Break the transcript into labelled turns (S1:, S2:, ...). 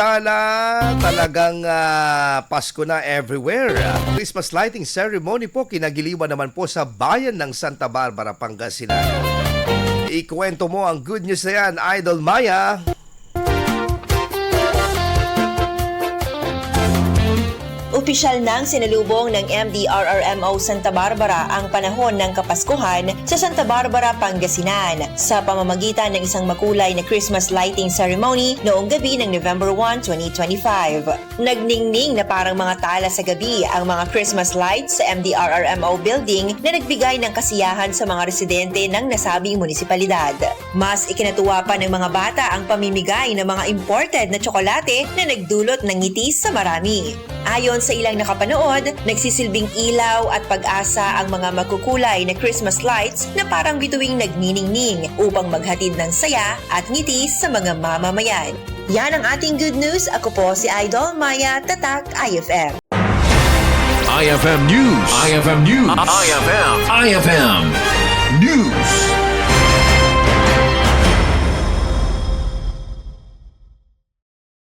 S1: Samantala, talagang Pasko na everywhere. Christmas lighting ceremony po kinagiliwan naman po sa bayan ng Santa Barbara, Pangasinan. Ikwento mo ang good news na yan, Idol Maya.
S2: Opisyal nang sinalubong ng MDRRMO Santa Barbara ang panahon ng Kapaskuhan sa Santa Barbara, Pangasinan sa pamamagitan ng isang makulay na Christmas lighting ceremony noong gabi ng November 1, 2025. Nagningning na parang mga tala sa gabi ang mga Christmas lights sa MDRRMO building na nagbigay ng kasiyahan sa mga residente ng nasabing munisipalidad. Mas ikinatuwa pa ng mga bata ang pamimigay ng mga imported na tsokolate na nagdulot ng ngiti sa marami. Ayon sa ilang nakapanood, nagsisilbing ilaw at pag-asa ang mga magkukulay na Christmas lights na parang bituing nagniningning upang maghatid ng saya at ngiti sa mga mamamayan. Yan ang ating good news. Ako po si Idol Maya, Tatak IFM.
S3: IFM News. IFM News. IFM News.